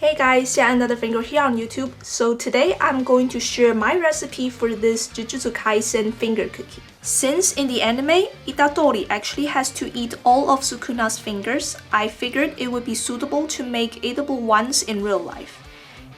Hey guys, yeah, another finger here on YouTube. So today I'm going to share my recipe for this Jujutsu Kaisen finger cookie. Since in the anime, Itadori actually has to eat all of Sukuna's fingers, I figured it would be suitable to make eatable ones in real life.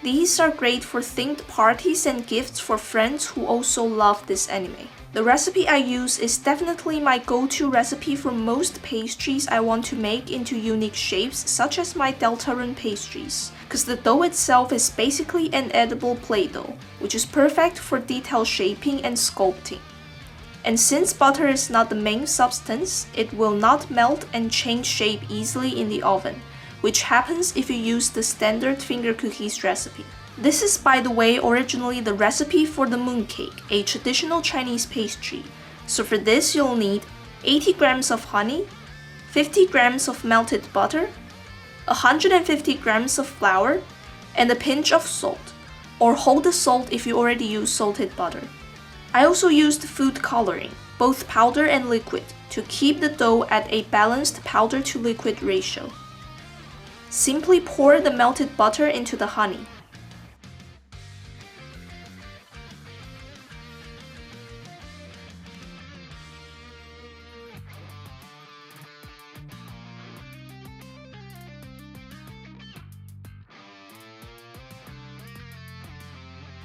These are great for themed parties and gifts for friends who also love this anime. The recipe I use is definitely my go-to recipe for most pastries I want to make into unique shapes, such as my Deltarune pastries, because the dough itself is basically an edible Play-Doh, which is perfect for detail shaping and sculpting. And since butter is not the main substance, it will not melt and change shape easily in the oven, which happens if you use the standard finger cookies recipe. This is, by the way, originally the recipe for the mooncake, a traditional Chinese pastry. So for this you'll need 80 grams of honey, 50 grams of melted butter, 150 grams of flour, and a pinch of salt, or hold the salt if you already use salted butter. I also used food coloring, both powder and liquid, to keep the dough at a balanced powder to liquid ratio. Simply pour the melted butter into the honey.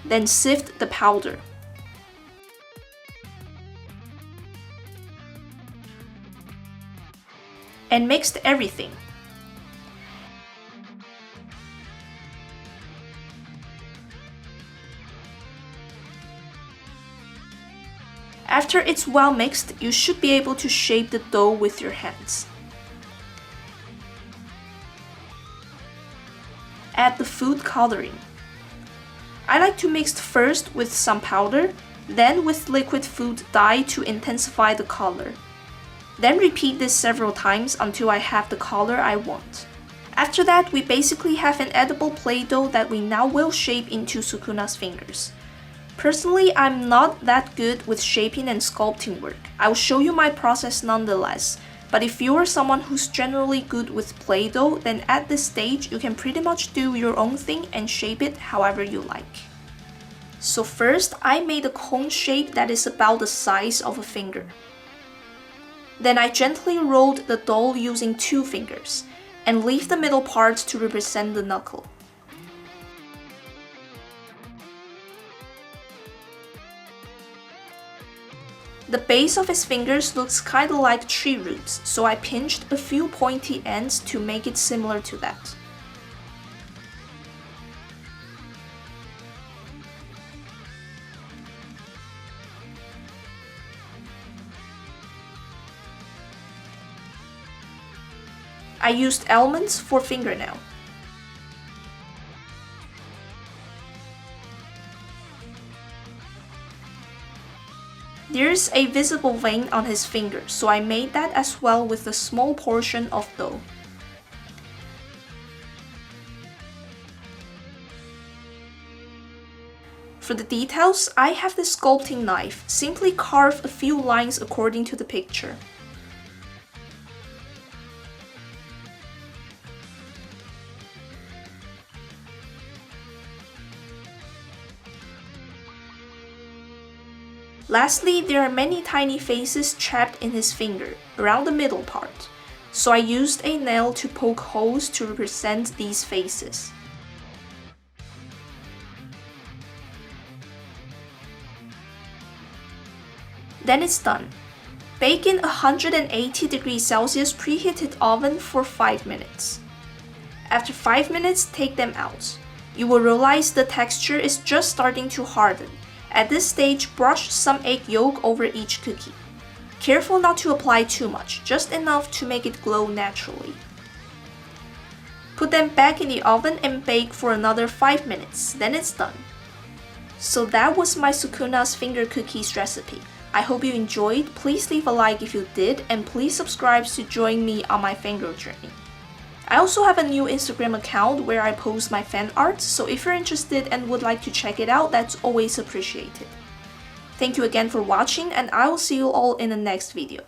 Then sift the powder. And mixed everything. After it's well mixed, you should be able to shape the dough with your hands. Add the food coloring. I like to mix first with some powder, then with liquid food dye to intensify the color. Then repeat this several times until I have the color I want. After that, we basically have an edible Play-Doh that we now will shape into Sukuna's fingers. Personally, I'm not that good with shaping and sculpting work. I will show you my process nonetheless, but if you are someone who's generally good with Play-Doh, then at this stage you can pretty much do your own thing and shape it however you like. So first, I made a cone shape that is about the size of a finger. Then I gently rolled the dough using 2 fingers, and leave the middle part to represent the knuckle. The base of his fingers looks kinda like tree roots, so I pinched a few pointy ends to make it similar to that. I used almonds for fingernail. There's a visible vein on his finger, so I made that as well with a small portion of dough. For the details, I have this sculpting knife. Simply carve a few lines according to the picture. Lastly, there are many tiny faces trapped in his finger, around the middle part, so I used a nail to poke holes to represent these faces. Then it's done. Bake in 180 degrees Celsius preheated oven for 5 minutes. After 5 minutes, take them out. You will realize the texture is just starting to harden. At this stage, brush some egg yolk over each cookie. Careful not to apply too much, just enough to make it glow naturally. Put them back in the oven and bake for another 5 minutes, then it's done. So that was my Sukuna's finger cookies recipe. I hope you enjoyed. Please leave a like if you did, and please subscribe to join me on my finger journey. I also have a new Instagram account where I post my fan art, so if you're interested and would like to check it out, that's always appreciated. Thank you again for watching, and I will see you all in the next video.